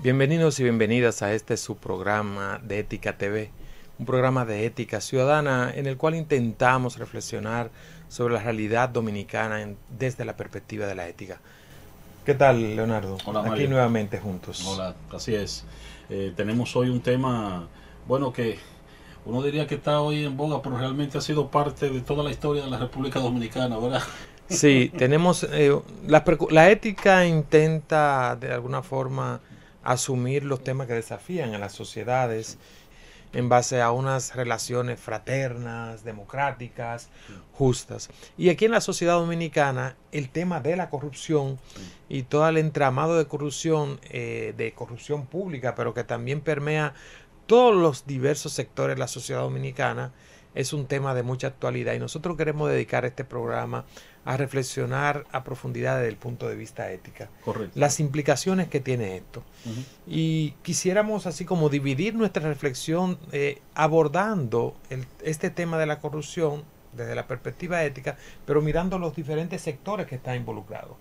Bienvenidos y bienvenidas a este su programa de Ética TV, un programa de ética ciudadana en el cual intentamos reflexionar sobre la realidad dominicana desde la perspectiva de la ética. ¿Qué tal, Leonardo? Hola, Mario. Aquí nuevamente juntos. Hola, así es. Tenemos hoy un tema, bueno, que uno diría que está hoy en boga, pero realmente ha sido parte de toda la historia de la República Dominicana, ¿verdad? Sí, tenemos la ética intenta de alguna forma asumir los temas que desafían a las sociedades en base a unas relaciones fraternas, democráticas, justas. Y aquí en la sociedad dominicana, el tema de la corrupción y todo el entramado de corrupción pública, pero que también permea todos los diversos sectores de la sociedad dominicana, es un tema de mucha actualidad. Y nosotros queremos dedicar este programa a reflexionar a profundidad desde el punto de vista ética. Correcto. Las implicaciones que tiene esto. Y quisiéramos así como dividir nuestra reflexión abordando este tema de la corrupción desde la perspectiva ética, pero mirando los diferentes sectores que están involucrados.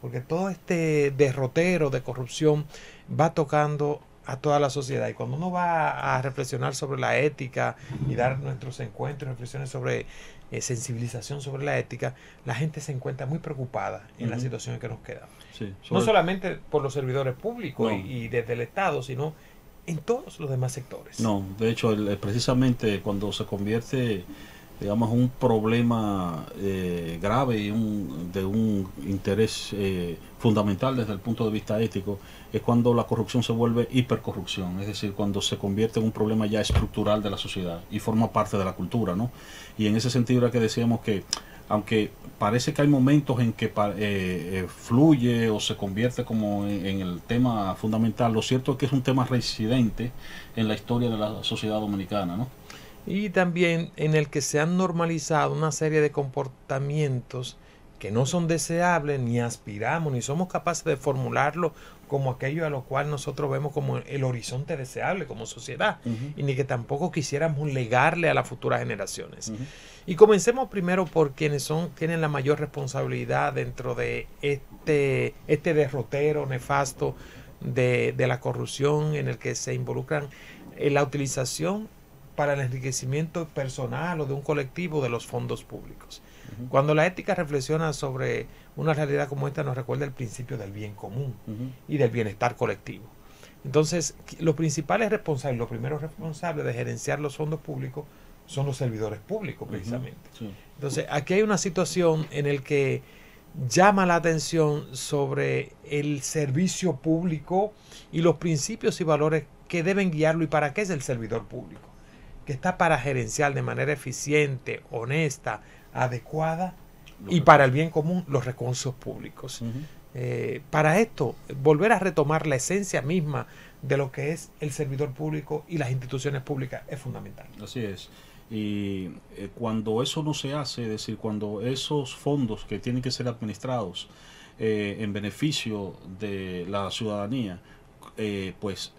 Porque todo este derrotero de corrupción va tocando a toda la sociedad, y cuando uno va a reflexionar sobre la ética y dar nuestros encuentros, reflexiones sobre sensibilización sobre la ética, la gente se encuentra muy preocupada en la situación en que nos quedamos. Sí, No solamente por los servidores públicos No. y desde el Estado, sino en todos los demás sectores. No, de hecho, precisamente cuando se convierte, digamos, un problema grave y de un interés fundamental desde el punto de vista ético, es cuando la corrupción se vuelve hipercorrupción, es decir, cuando se convierte en un problema ya estructural de la sociedad y forma parte de la cultura, ¿no? Y en ese sentido era que decíamos que, aunque parece que hay momentos en que fluye o se convierte como en el tema fundamental, lo cierto es que es un tema residente en la historia de la sociedad dominicana, ¿no? Y también en el que se han normalizado una serie de comportamientos que no son deseables, ni aspiramos, ni somos capaces de formularlo como aquello a lo cual nosotros vemos como el horizonte deseable como sociedad, y ni que tampoco quisiéramos legarle a las futuras generaciones. Y comencemos primero por quienes tienen la mayor responsabilidad dentro de este derrotero nefasto de la corrupción, en el que se involucran en la utilización para el enriquecimiento personal o de un colectivo de los fondos públicos. Cuando la ética reflexiona sobre una realidad como esta, nos recuerda el principio del bien común y del bienestar colectivo. Entonces, los principales responsables, los primeros responsables de gerenciar los fondos públicos son los servidores públicos, precisamente. Sí. Entonces, aquí hay una situación en la que llama la atención sobre el servicio público y los principios y valores que deben guiarlo. ¿Y para qué es el servidor público? Que está para gerenciar de manera eficiente, honesta, adecuada y para el bien común los recursos públicos. Para esto, volver a retomar la esencia misma de lo que es el servidor público y las instituciones públicas es fundamental. Así es. Y cuando eso no se hace, es decir, cuando esos fondos que tienen que ser administrados en beneficio de la ciudadanía, pues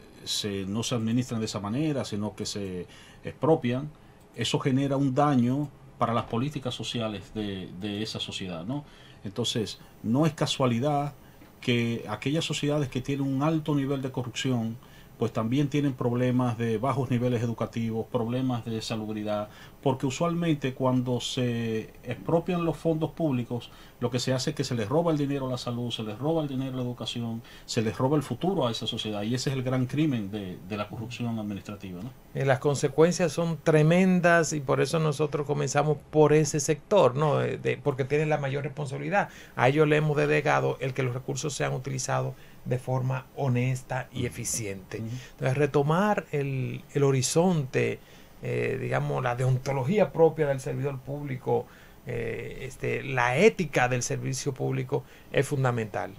no se administran de esa manera, sino que se expropian, eso genera un daño para las políticas sociales de esa sociedad, ¿no? Entonces, no es casualidad que aquellas sociedades que tienen un alto nivel de corrupción, pues también tienen problemas de bajos niveles educativos, problemas de salubridad, porque usualmente cuando se expropian los fondos públicos, lo que se hace es que se les roba el dinero a la salud, se les roba el dinero a la educación, se les roba el futuro a esa sociedad, y ese es el gran crimen de la corrupción administrativa, ¿no? Las consecuencias son tremendas, y por eso nosotros comenzamos por ese sector, ¿no? Porque tienen la mayor responsabilidad. A ellos le hemos delegado el que los recursos sean utilizados de forma honesta y eficiente. Entonces, retomar el horizonte, digamos, la deontología propia del servidor público, la ética del servicio público es fundamental.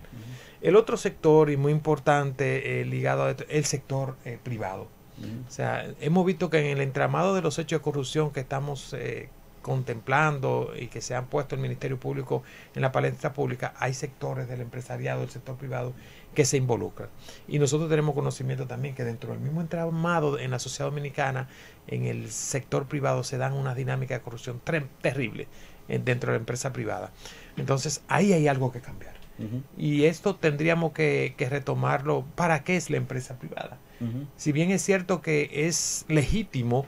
El otro sector, y muy importante, ligado a esto, el sector privado. O sea, hemos visto que en el entramado de los hechos de corrupción que estamos contemplando y que se han puesto el Ministerio Público en la palestra pública, hay sectores del empresariado, del sector privado, que se involucran. Y nosotros tenemos conocimiento también que dentro del mismo entramado en la sociedad dominicana, en el sector privado, se dan unas dinámicas de corrupción terribles dentro de la empresa privada. Entonces, ahí hay algo que cambiar. Y esto tendríamos que retomarlo. ¿Para qué es la empresa privada? Si bien es cierto que es legítimo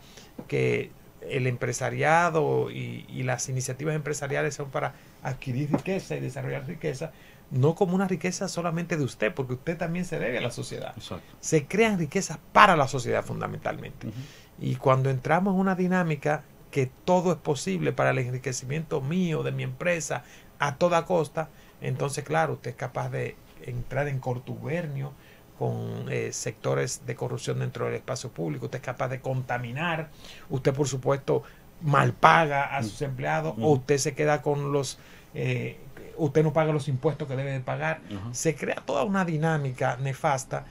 que el empresariado y las iniciativas empresariales son para adquirir riqueza y desarrollar riqueza, no como una riqueza solamente de usted, porque usted también se debe a la sociedad. Exacto. Se crean riquezas para la sociedad fundamentalmente. Y cuando entramos en una dinámica que todo es posible para el enriquecimiento mío, de mi empresa, a toda costa, entonces claro, usted es capaz de entrar en contubernio con sectores de corrupción dentro del espacio público, usted es capaz de contaminar, usted por supuesto mal paga a sus empleados, o usted se queda con los usted no paga los impuestos que debe de pagar. Se crea toda una dinámica nefasta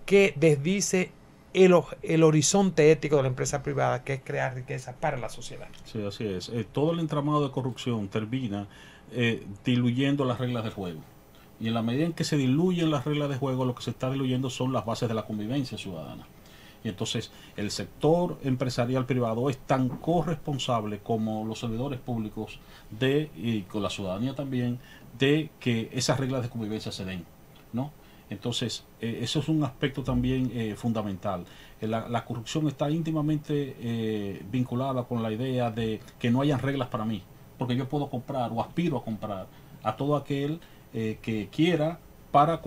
que desdice el horizonte ético de la empresa privada, que es crear riqueza para la sociedad. Sí, así es. Todo el entramado de corrupción termina diluyendo las reglas del juego. Y en la medida en que se diluyen las reglas de juego, lo que se está diluyendo son las bases de la convivencia ciudadana. Y entonces el sector empresarial privado es tan corresponsable como los servidores públicos y con la ciudadanía también, de que esas reglas de convivencia se den, ¿no? Entonces, eso es un aspecto también fundamental. La corrupción está íntimamente vinculada con la idea de que no hayan reglas para mí, porque yo puedo comprar o aspiro a comprar a todo aquel que quiera para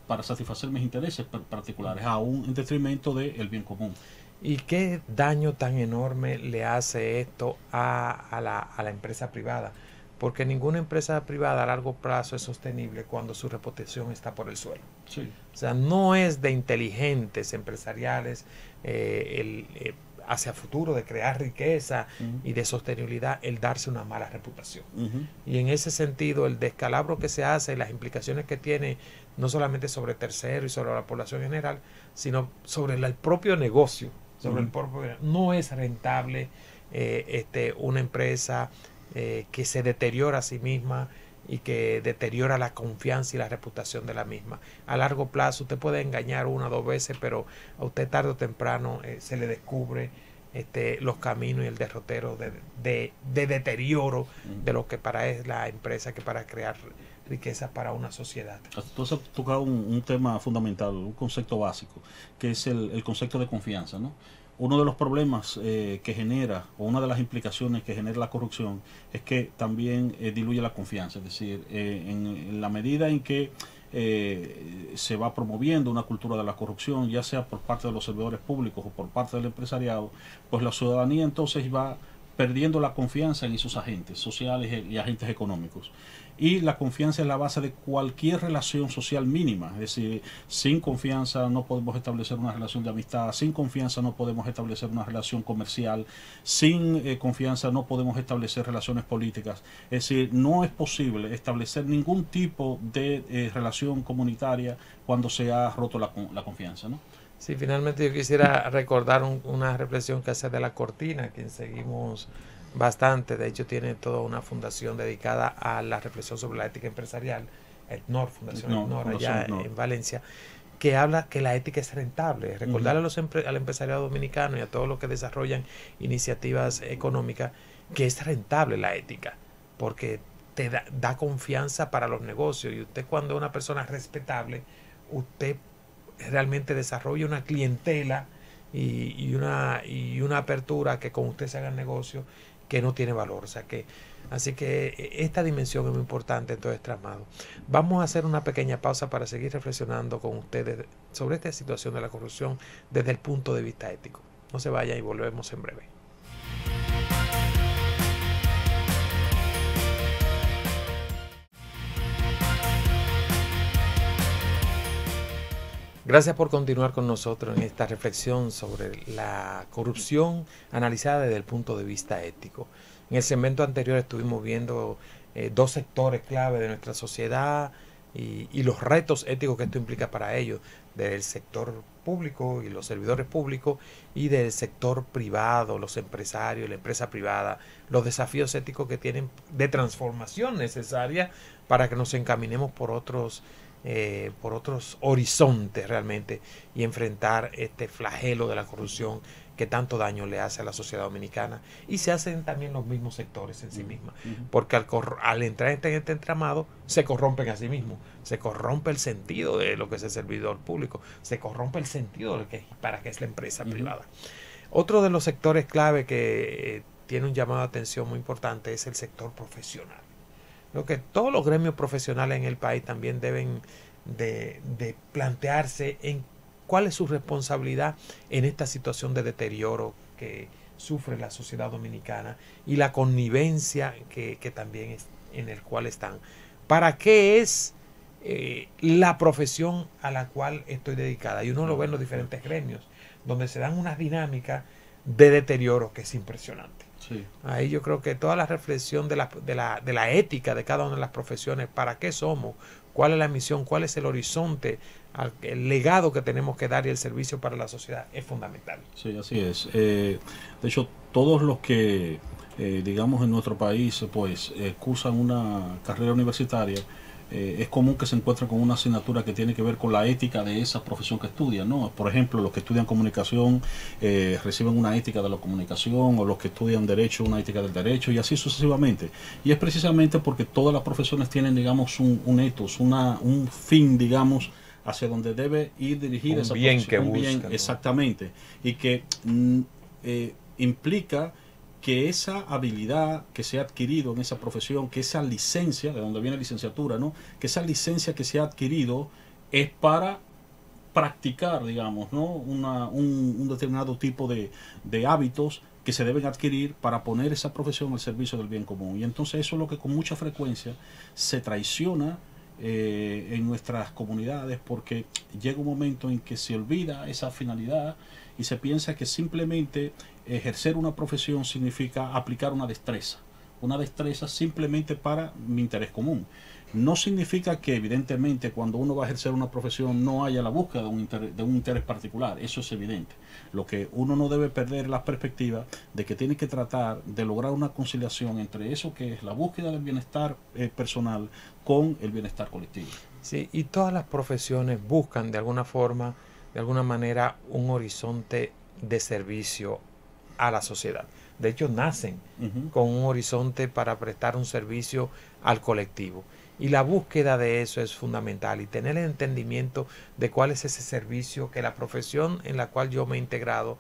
para satisfacer mis intereses particulares, aún en detrimento del bien común. ¿Y qué daño tan enorme le hace esto a la empresa privada? Porque ninguna empresa privada a largo plazo es sostenible cuando su reputación está por el suelo. Sí. O sea, no es de inteligentes empresariales hacia futuro de crear riqueza y de sostenibilidad el darse una mala reputación. Y en ese sentido, el descalabro que se hace, las implicaciones que tiene, no solamente sobre terceros y sobre la población en general, sino sobre el propio negocio, no es rentable una empresa que se deteriora a sí misma y que deteriora la confianza y la reputación de la misma. A largo plazo usted puede engañar una o dos veces, pero a usted tarde o temprano se le descubre los caminos y el derrotero de deterioro de lo que para es la empresa, que para crear riqueza para una sociedad. Entonces has tocado un tema fundamental, un concepto básico, que es el concepto de confianza, ¿no? Uno de los problemas que genera, o una de las implicaciones que genera la corrupción, es que también diluye la confianza. Es decir, en la medida en que se va promoviendo una cultura de la corrupción, ya sea por parte de los servidores públicos o por parte del empresariado, pues la ciudadanía entonces va perdiendo la confianza en esos agentes sociales y agentes económicos. Y la confianza es la base de cualquier relación social mínima. Es decir, sin confianza no podemos establecer una relación de amistad, sin confianza no podemos establecer una relación comercial, sin confianza no podemos establecer relaciones políticas. Es decir, no es posible establecer ningún tipo de relación comunitaria cuando se ha roto la confianza, ¿no? Sí, finalmente yo quisiera recordar una reflexión que hace de La Cortina, quien seguimos bastante. De hecho, tiene toda una fundación dedicada a la reflexión sobre la ética empresarial, Fundación ETNOR, allá en Valencia, que habla que la ética es rentable. Recordarle al empresariado dominicano y a todos los que desarrollan iniciativas económicas que es rentable la ética, porque te da confianza para los negocios. Y usted, cuando es una persona respetable, usted realmente desarrolla una clientela y una apertura que con usted se haga negocio que no tiene valor. Así que esta dimensión es muy importante en todo este tramado. Vamos a hacer una pequeña pausa para seguir reflexionando con ustedes sobre esta situación de la corrupción desde el punto de vista ético. No se vayan y volvemos en breve. Gracias por continuar con nosotros en esta reflexión sobre la corrupción analizada desde el punto de vista ético. En el segmento anterior estuvimos viendo dos sectores clave de nuestra sociedad y los retos éticos que esto implica para ellos, del sector público y los servidores públicos y del sector privado, los empresarios, la empresa privada, los desafíos éticos que tienen de transformación necesaria para que nos encaminemos por otros horizontes realmente y enfrentar este flagelo de la corrupción que tanto daño le hace a la sociedad dominicana, y se hacen también los mismos sectores en sí mismos, porque al entrar en este entramado se corrompen a sí mismos, se corrompe el sentido de lo que es el servidor público, se corrompe el sentido de para qué es la empresa privada. Otro de los sectores clave que tiene un llamado de atención muy importante es el sector profesional. Lo que todos los gremios profesionales en el país también deben de plantearse en cuál es su responsabilidad en esta situación de deterioro que sufre la sociedad dominicana y la connivencia que también es en el cual están. ¿Para qué es la profesión a la cual estoy dedicada? Y uno lo ve en los diferentes gremios, donde se dan unas dinámicas de deterioro que es impresionante. Sí. Ahí yo creo que toda la reflexión de la ética de cada una de las profesiones, para qué somos, cuál es la misión, cuál es el horizonte, el legado que tenemos que dar y el servicio para la sociedad es fundamental. Sí, así es. De hecho, todos los que, digamos, en nuestro país, pues, cursan una carrera universitaria, es común que se encuentren con una asignatura que tiene que ver con la ética de esa profesión que estudian, ¿no? Por ejemplo, los que estudian comunicación reciben una ética de la comunicación, o los que estudian derecho, una ética del derecho, y así sucesivamente. Y es precisamente porque todas las profesiones tienen, digamos, un ethos, un fin, digamos, hacia donde debe ir dirigida esa bien profesión. Un bien, exactamente. Y que implica que esa habilidad que se ha adquirido en esa profesión, que esa licencia, de donde viene licenciatura, ¿no? Que esa licencia que se ha adquirido es para practicar, digamos, ¿no? Un determinado tipo de hábitos que se deben adquirir para poner esa profesión al servicio del bien común. Y entonces eso es lo que con mucha frecuencia se traiciona en nuestras comunidades, porque llega un momento en que se olvida esa finalidad y se piensa que simplemente ejercer una profesión significa aplicar una destreza simplemente para mi interés común. No significa que evidentemente cuando uno va a ejercer una profesión no haya la búsqueda de un interés particular, eso es evidente. Lo que uno no debe perder es la perspectiva de que tiene que tratar de lograr una conciliación entre eso que es la búsqueda del bienestar personal con el bienestar colectivo. Sí, y todas las profesiones buscan de alguna forma, de alguna manera, un horizonte de servicio a la sociedad. De hecho, nacen con un horizonte para prestar un servicio al colectivo. Y la búsqueda de eso es fundamental, y tener el entendimiento de cuál es ese servicio que la profesión en la cual yo me he integrado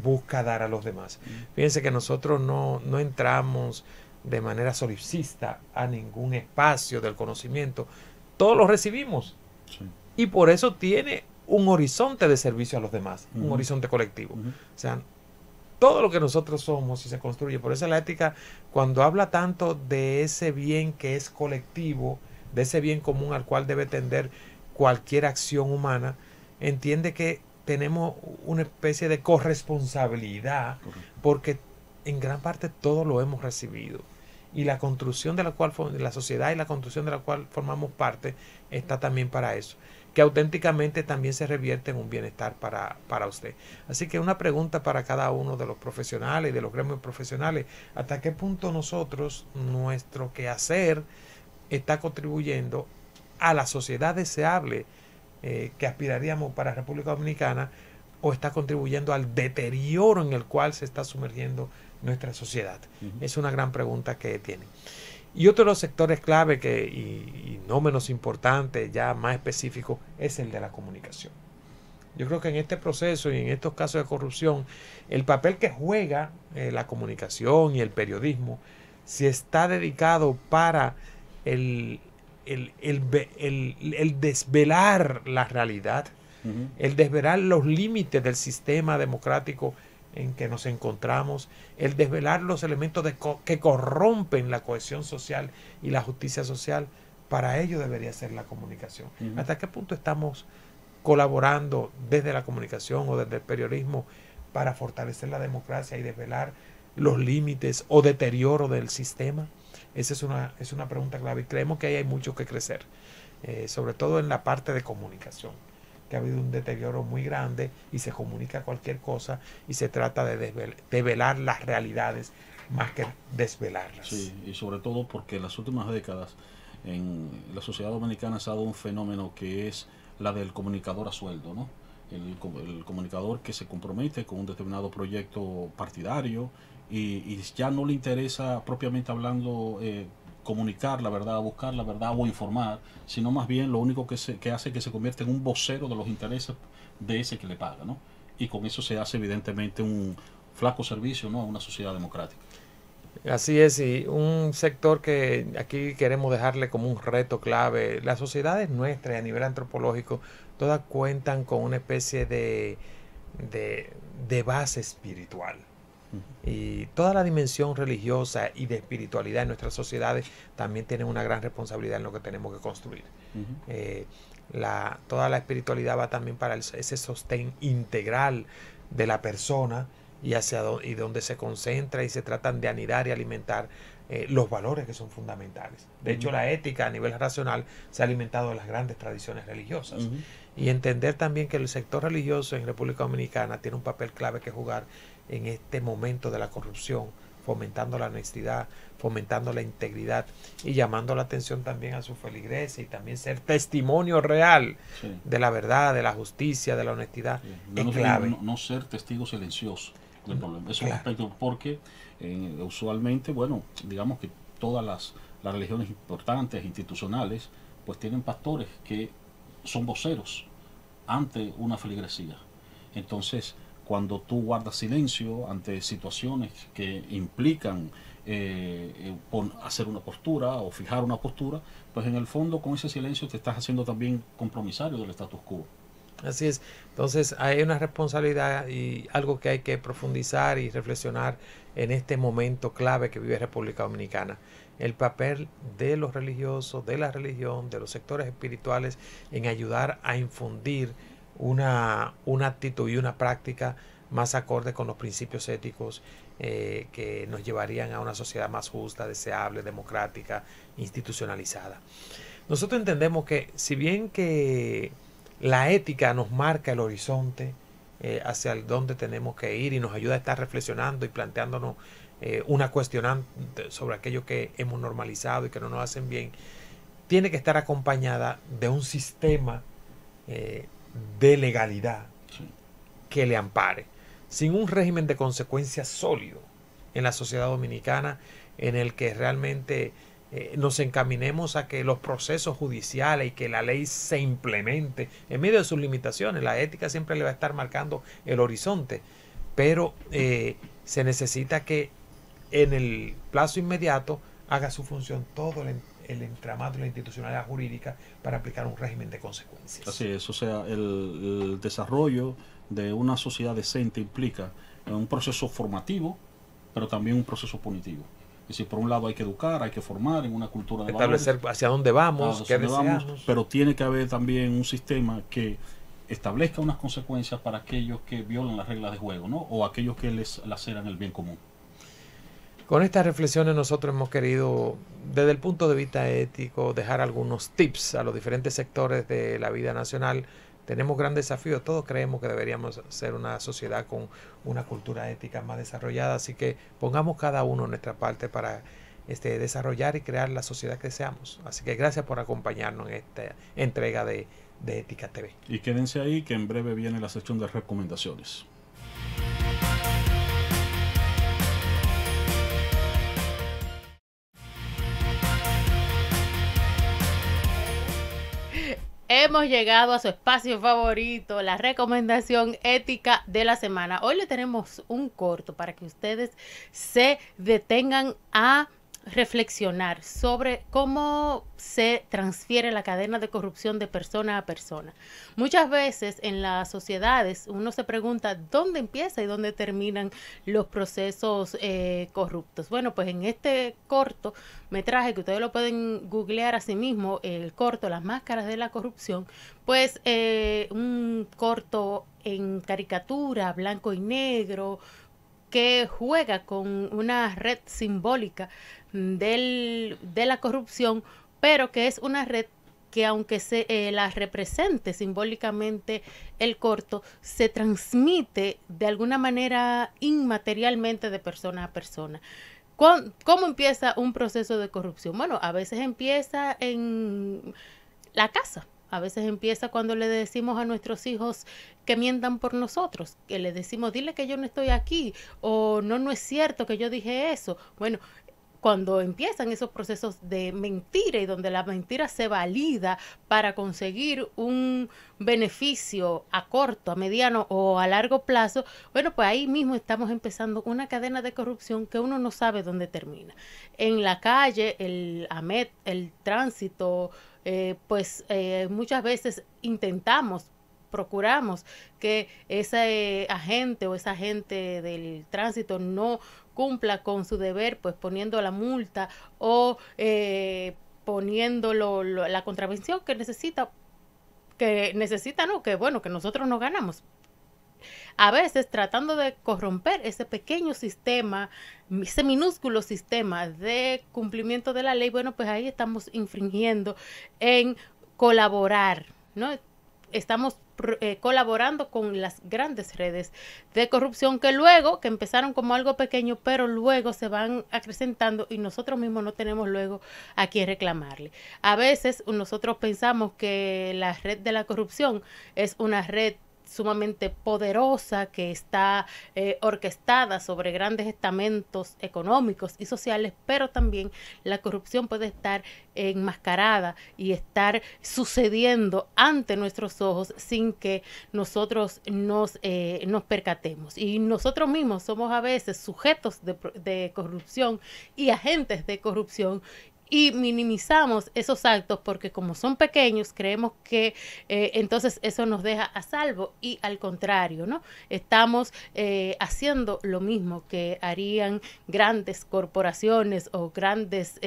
busca dar a los demás. Fíjense que nosotros no entramos de manera solipsista a ningún espacio del conocimiento. Todos lo recibimos. Sí. Y por eso tiene un horizonte de servicio a los demás, un horizonte colectivo. O sea, todo lo que nosotros somos y se construye. Por eso la ética, cuando habla tanto de ese bien que es colectivo, de ese bien común al cual debe tender cualquier acción humana, entiende que tenemos una especie de corresponsabilidad, porque en gran parte todo lo hemos recibido. Y la construcción de la cual, la sociedad y la construcción de la cual formamos parte, está también para eso, que auténticamente también se revierte en un bienestar para usted. Así que una pregunta para cada uno de los profesionales y de los gremios profesionales: ¿hasta qué punto nosotros, nuestro quehacer, está contribuyendo a la sociedad deseable que aspiraríamos para República Dominicana, o está contribuyendo al deterioro en el cual se está sumergiendo nuestra sociedad? Es una gran pregunta que tienen. Y otro de los sectores clave, y no menos importante, ya más específico, es el de la comunicación. Yo creo que en este proceso y en estos casos de corrupción, el papel que juega la comunicación y el periodismo, si está dedicado para el desvelar la realidad, el desvelar los límites del sistema democrático en que nos encontramos, el desvelar los elementos que corrompen la cohesión social y la justicia social, para ello debería ser la comunicación. ¿Hasta qué punto estamos colaborando desde la comunicación o desde el periodismo para fortalecer la democracia y desvelar los límites o deterioro del sistema? Esa es una pregunta clave, y creemos que ahí hay mucho que crecer, sobre todo en la parte de comunicación, que ha habido un deterioro muy grande y se comunica cualquier cosa y se trata de develar las realidades más que desvelarlas. Sí, y sobre todo porque en las últimas décadas en la sociedad dominicana se ha dado un fenómeno que es la del comunicador a sueldo, ¿no? el comunicador que se compromete con un determinado proyecto partidario y ya no le interesa propiamente hablando comunicar la verdad, buscar la verdad o informar, sino más bien lo único que hace es que se convierte en un vocero de los intereses de ese que le paga, ¿no? Y con eso se hace evidentemente un flaco servicio, ¿no?, a una sociedad democrática. Así es, y un sector que aquí queremos dejarle como un reto clave. Las sociedades nuestras a nivel antropológico, todas cuentan con una especie de base espiritual. Y toda la dimensión religiosa y de espiritualidad en nuestras sociedades también tienen una gran responsabilidad en lo que tenemos que construir. Toda la espiritualidad va también para ese sostén integral de la persona y donde se concentra y se tratan de anidar y alimentar los valores que son fundamentales. De hecho, la ética a nivel racional se ha alimentado de las grandes tradiciones religiosas. Y entender también que el sector religioso en República Dominicana tiene un papel clave que jugar en este momento de la corrupción, fomentando la honestidad, fomentando la integridad y llamando la atención también a su feligreses y también ser testimonio real de la verdad, de la justicia, de la honestidad. Es clave. No ser testigo silencioso del problema. Eso es un aspecto porque usualmente, bueno, digamos que todas las religiones importantes, institucionales, pues tienen pastores que son voceros ante una feligresía. Entonces, cuando tú guardas silencio ante situaciones que implican hacer una postura o fijar una postura, pues en el fondo con ese silencio te estás haciendo también compromisario del status quo. Así es. Entonces hay una responsabilidad y algo que hay que profundizar y reflexionar en este momento clave que vive República Dominicana. El papel de los religiosos, de la religión, de los sectores espirituales en ayudar a infundir una actitud y una práctica más acorde con los principios éticos que nos llevarían a una sociedad más justa, deseable, democrática, institucionalizada. Nosotros entendemos que si bien que la ética nos marca el horizonte hacia donde tenemos que ir y nos ayuda a estar reflexionando y planteándonos una cuestionante sobre aquello que hemos normalizado y que no nos hacen bien, tiene que estar acompañada de un sistema de legalidad que le ampare. Sin un régimen de consecuencias sólido en la sociedad dominicana en el que realmente nos encaminemos a que los procesos judiciales y que la ley se implemente en medio de sus limitaciones. La ética siempre le va a estar marcando el horizonte, pero se necesita que en el plazo inmediato haga su función todo el entramado y la institucionalidad jurídica para aplicar un régimen de consecuencias. Así es, o sea, el desarrollo de una sociedad decente implica un proceso formativo, pero también un proceso punitivo. Es decir, por un lado hay que educar, hay que formar en una cultura de establecer valores, hacia dónde vamos, qué deseamos, pero tiene que haber también un sistema que establezca unas consecuencias para aquellos que violan las reglas de juego, ¿no? O aquellos que les laceran el bien común. Con estas reflexiones nosotros hemos querido, desde el punto de vista ético, dejar algunos tips a los diferentes sectores de la vida nacional. Tenemos gran desafío, todos creemos que deberíamos ser una sociedad con una cultura ética más desarrollada, así que pongamos cada uno nuestra parte para desarrollar y crear la sociedad que deseamos. Así que gracias por acompañarnos en esta entrega de Ética TV. Y quédense ahí que en breve viene la sección de recomendaciones. Hemos llegado a su espacio favorito, la recomendación ética de la semana. Hoy le tenemos un corto para que ustedes se detengan a reflexionar sobre cómo se transfiere la cadena de corrupción de persona a persona. Muchas veces en las sociedades uno se pregunta dónde empieza y dónde terminan los procesos corruptos. Bueno, pues en este corto metraje, que ustedes lo pueden googlear a sí mismo, el corto Las Máscaras de la Corrupción, pues un corto en caricatura, blanco y negro, que juega con una red simbólica de la corrupción, pero que es una red que aunque se la represente simbólicamente el corto, se transmite de alguna manera inmaterialmente de persona a persona. ¿Cómo empieza un proceso de corrupción? Bueno, a veces empieza en la casa. A veces empieza cuando le decimos a nuestros hijos que mientan por nosotros, que le decimos, dile que yo no estoy aquí, o no, no es cierto que yo dije eso. Bueno, cuando empiezan esos procesos de mentira y donde la mentira se valida para conseguir un beneficio a corto, a mediano o a largo plazo, bueno, pues ahí mismo estamos empezando una cadena de corrupción que uno no sabe dónde termina. En la calle, el AMET, el tránsito, muchas veces procuramos que ese agente o esa agente del tránsito no cumpla con su deber, pues poniendo la multa o poniendo la contravención que necesita, no, que bueno, que nosotros no ganamos. A veces tratando de corromper ese pequeño sistema, ese minúsculo sistema de cumplimiento de la ley, bueno, pues ahí estamos infringiendo en colaborar, ¿no? Estamos colaborando con las grandes redes de corrupción que empezaron como algo pequeño, pero luego se van acrecentando y nosotros mismos no tenemos luego a quién reclamarle. A veces nosotros pensamos que la red de la corrupción es una red sumamente poderosa que está orquestada sobre grandes estamentos económicos y sociales, pero también la corrupción puede estar enmascarada y estar sucediendo ante nuestros ojos sin que nosotros nos percatemos. Y nosotros mismos somos a veces sujetos de corrupción y agentes de corrupción, y minimizamos esos actos porque como son pequeños creemos que entonces eso nos deja a salvo, y al contrario, ¿no? Estamos haciendo lo mismo que harían grandes corporaciones o grandes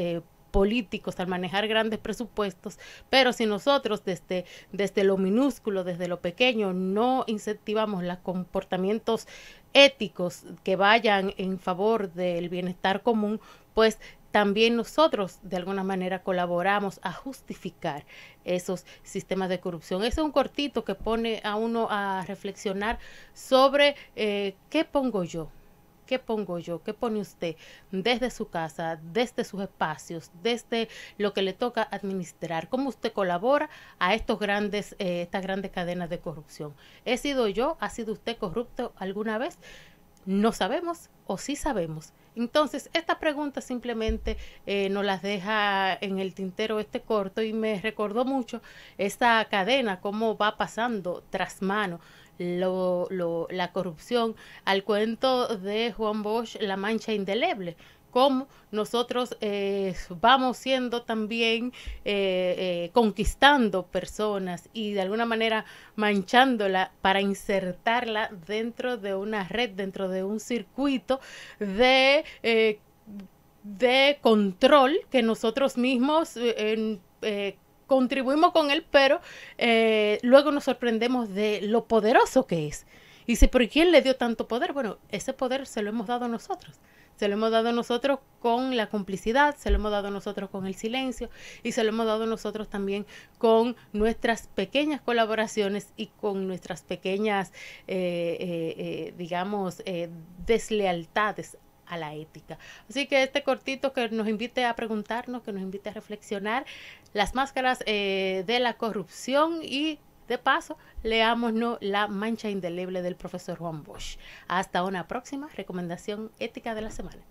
políticos al manejar grandes presupuestos, pero si nosotros desde lo minúsculo, desde lo pequeño, no incentivamos los comportamientos éticos que vayan en favor del bienestar común, pues también nosotros de alguna manera colaboramos a justificar esos sistemas de corrupción. Ese es un cortito que pone a uno a reflexionar sobre qué pongo yo, qué pone usted desde su casa, desde sus espacios, desde lo que le toca administrar, cómo usted colabora a estas grandes cadenas de corrupción. ¿He sido yo? ¿Ha sido usted corrupto alguna vez? No sabemos o sí sabemos. Entonces, esta pregunta simplemente nos las deja en el tintero este corto, y me recordó mucho esta cadena, cómo va pasando tras mano la corrupción, al cuento de Juan Bosch, La mancha indeleble, cómo nosotros vamos siendo también conquistando personas y de alguna manera manchándola para insertarla dentro de una red, dentro de un circuito de control que nosotros mismos contribuimos con él, pero luego nos sorprendemos de lo poderoso que es. Y dice, ¿pero quién le dio tanto poder? Bueno, ese poder se lo hemos dado a nosotros. Se lo hemos dado a nosotros con la complicidad, se lo hemos dado a nosotros con el silencio, y se lo hemos dado a nosotros también con nuestras pequeñas colaboraciones y con nuestras pequeñas, deslealtades a la ética. Así que este cortito que nos invite a preguntarnos, que nos invite a reflexionar las máscaras de la corrupción, y de paso, leámonos La mancha indeleble del profesor Juan Bosch. Hasta una próxima recomendación ética de la semana.